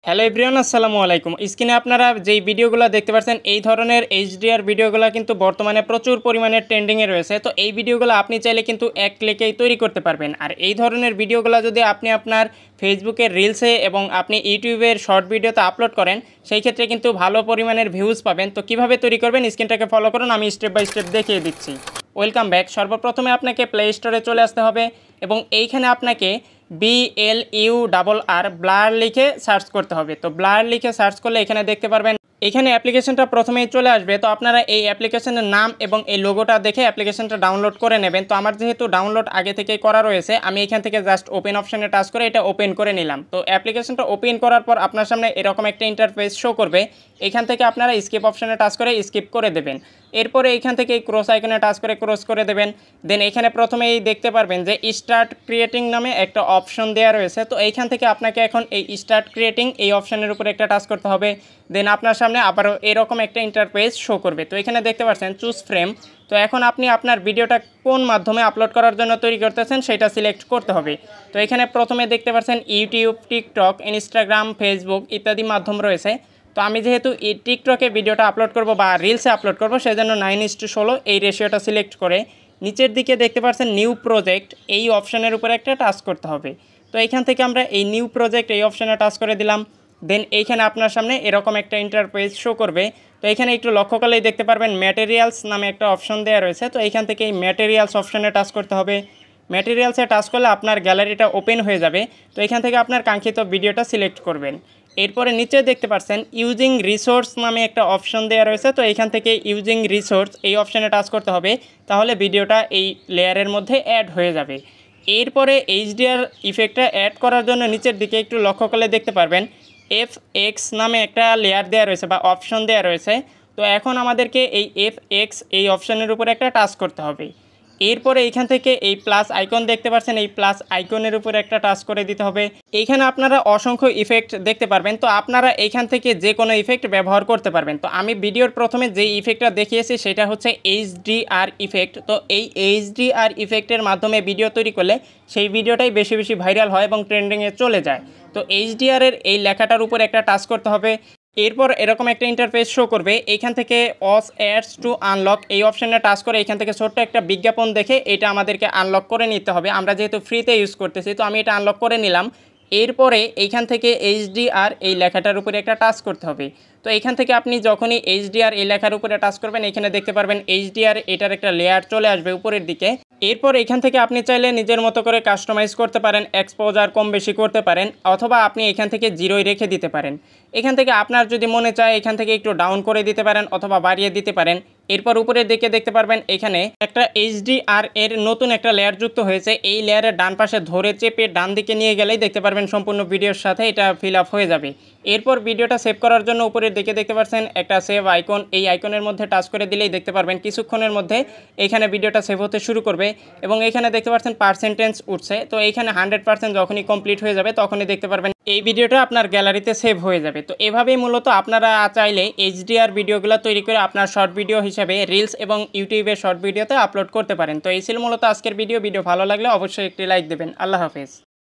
Hello everyone, আসসালামু আলাইকুম। স্ক্রিনে আপনারা যেই ভিডিওগুলো দেখতে পাচ্ছেন এই ধরনের এইচডিআর ভিডিওগুলো কিন্তু বর্তমানে প্রচুর পরিমাণে ট্রেন্ডিংয়ে রয়েছে। তো এই ভিডিওগুলো আপনি চাইলে কিন্তু এক ক্লিকেই তৈরি করতে পারবেন। আর এই ধরনের ভিডিওগুলো যদি আপনি আপনার ফেসবুকের রিলসে এবং আপনি ইউটিউবের শর্ট ভিডিওতে আপলোড করেন, সেই ক্ষেত্রে কিন্তু ভালো পরিমাণের ভিউজ পাবেন। তো কিভাবে তৈরি করবেন স্ক্রিনটাকে ফলো করুন, আমি স্টেপ বাই স্টেপ দেখিয়ে দিচ্ছি। Welcome back. সর্বপ্রথমে আপনাকে প্লে স্টোরে চলে আসতে হবে এবং এইখানে আপনাকে BLURR ব্লার লিখে সার্চ করতে হবে। তো ব্লার লিখে সার্চ করলে এখানে দেখতে পারবেন এখানে অ্যাপ্লিকেশনটা প্রথমেই চলে আসবে। তো আপনারা এই অ্যাপ্লিকেশনের নাম এবং এই লোগোটা দেখে অ্যাপ্লিকেশনটা ডাউনলোড করে নেবেন। তো আমার যেহেতু ডাউনলোড আগে থেকেই করা রয়েছে, আমি এখান থেকে জাস্ট ওপেন অপশানে টাচ করে এটা ওপেন করে নিলাম। তো অ্যাপ্লিকেশনটা ওপেন করার পর আপনার সামনে এরকম একটা ইন্টারফেস শো করবে। এখান থেকে আপনারা স্কিপ অপশানে টাচ করে স্কিপ করে দেবেন। এরপরে এইখান থেকে এই ক্রস আইকনে টাচ করে ক্রস করে দেবেন। দেন এখানে প্রথমেই দেখতে পারবেন যে স্টার্ট ক্রিয়েটিং নামে একটা অপশন দেওয়া রয়েছে। তো এইখান থেকে আপনাকে এখন এই স্টার্ট ক্রিয়েটিং এই অপশানের উপরে একটা টাচ করতে হবে। দেন আপনার সামনে আবারও এরকম একটা ইন্টারফেস শো করবে। তো এখানে দেখতে পাচ্ছেন চুজ ফ্রেম। তো এখন আপনি আপনার ভিডিওটা কোন মাধ্যমে আপলোড করার জন্য তৈরি করতেছেন সেটা সিলেক্ট করতে হবে। তো এখানে প্রথমে দেখতে পাচ্ছেন ইউটিউব, টিকটক, ইনস্টাগ্রাম, ফেসবুক ইত্যাদি মাধ্যম রয়েছে। তো আমি যেহেতু এই টিকটকে ভিডিওটা আপলোড করব বা রিলসে আপলোড করব, সেজন্য 9:16 এই রেশিওটা সিলেক্ট করে নিচের দিকে দেখতে পাচ্ছেন নিউ প্রজেক্ট এই অপশানের উপরে একটা টাচ করতে হবে। তো এইখান থেকে আমরা এই নিউ প্রজেক্ট এই অপশানে টাচ করে দিলাম। দেন এইখানে আপনার সামনে এরকম একটা ইন্টারফেস শো করবে। তো এখানে একটু লক্ষ্য করলেই দেখতে পারবেন ম্যাটেরিয়ালস নামে একটা অপশন দেওয়া রয়েছে। তো এইখান থেকে এই ম্যাটেরিয়ালস অপশানে টাচ করতে হবে। ম্যাটেরিয়ালসে টাচ করলে আপনার গ্যালারিটা ওপেন হয়ে যাবে। তো এখান থেকে আপনার কাঙ্ক্ষিত ভিডিওটা সিলেক্ট করবেন। এরপরে নিচে দেখতে পাচ্ছেন ইউজিং রিসোর্স নামে একটা অপশন দেওয়া রয়েছে। তো এখান থেকে ইউজিং রিসোর্স এই অপশানে টাচ করতে হবে, তাহলে ভিডিওটা এই লেয়ারের মধ্যে অ্যাড হয়ে যাবে। এরপরে এইচডিআর ইফেক্টটা অ্যাড করার জন্য নিচের দিকে একটু লক্ষ্য করলে দেখতে পারবেন FX নামে একটা লেয়ার দেওয়া রয়েছে বা অপশন দেওয়া রয়েছে। তো এখন আমাদেরকে এই FX এই অপশানের উপরে একটা টাচ করতে হবে। এরপরে এইখান থেকে এই প্লাস আইকন দেখতে পাচ্ছেন, এই প্লাস আইকনের উপরে একটা টাচ করে দিতে হবে। এইখানে আপনারা অসংখ্য ইফেক্ট দেখতে পারবেন। তো আপনারা এইখান থেকে যে কোনো ইফেক্ট ব্যবহার করতে পারবেন। তো আমি ভিডিওর প্রথমে যে ইফেক্টটা দেখিয়েছি সেটা হচ্ছে HDR ইফেক্ট। তো এই HDR ইফেক্টের মাধ্যমে ভিডিও তৈরি করলে সেই ভিডিওটাই বেশি বেশি ভাইরাল হয় এবং ট্রেন্ডিংয়ে চলে যায়। তো HDR এর এই লেখাটার উপর একটা টাচ করতে হবে। এরপর এরকম একটা ইন্টারফেস শো করবে। এইখান থেকে ওয়াচ অ্যাডস টু আনলক এই অপশানে টাচ করে এখান থেকে ছোট্ট একটা বিজ্ঞাপন দেখে এটা আমাদেরকে আনলক করে নিতে হবে। আমরা যেহেতু ফ্রিতে ইউজ করতেছি, তো আমি এটা আনলক করে নিলাম। এরপরে এইখান থেকে HDR এই লেখাটার উপরে একটা টাচ করতে হবে। তো এইখান থেকে আপনি যখনই HDR এই লেখার উপরে টাচ করবেন, এখানে দেখতে পারবেন HDR এটার একটা লেয়ার চলে আসবে উপরের দিকে। এরপর এখান থেকে আপনি চাইলে নিজের মতো করে কাস্টমাইজ করতে পারেন, এক্সপোজার কম বেশি করতে পারেন, অথবা আপনি এখান থেকে জিরোই রেখে দিতে পারেন। এখান থেকে আপনার যদি মনে চায় এখান থেকে একটু ডাউন করে দিতে পারেন অথবা বাড়িয়ে দিতে পারেন। এরপর উপরের দিকে দেখতে পারবেন এখানে একটা HDR এর নতুন একটা লেয়ার যুক্ত হয়েছে। এই লেয়ারের ডান পাশে ধরে চেপে ডান দিকে নিয়ে গেলেই দেখতে পারবেন সম্পূর্ণ ভিডিওর সাথে এটা ফিল আপ হয়ে যাবে। এরপর ভিডিওটা সেভ করার জন্য উপরের দিকে দেখতে পাচ্ছেন একটা সেভ আইকন, এই আইকনের মধ্যে টাচ করে দিলেই দেখতে পারবেন কিছুক্ষণের মধ্যে এখানে ভিডিওটা সেভ হতে শুরু করবে এবং এখানে দেখতে পাচ্ছেন পার্সেন্টেজ উঠছে। তো এইখানে 100% যখনই কমপ্লিট হয়ে যাবে তখনই দেখতে পারবেন এই ভিডিওটা আপনার গ্যালারিতে সেভ হয়ে যাবে। তো এভাবেই মূলত আপনারা চাইলে HDR ভিডিওগুলো তৈরি করে আপনার শর্ট ভিডিও হিসেবে রিলস এবং ইউটিউবের শর্ট ভিডিওতে আপলোড করতে পারেন। তো এই ছিল মূলত আজকের ভিডিও ভালো লাগলে অবশ্যই একটি লাইক দেবেন। আল্লাহ হাফেজ।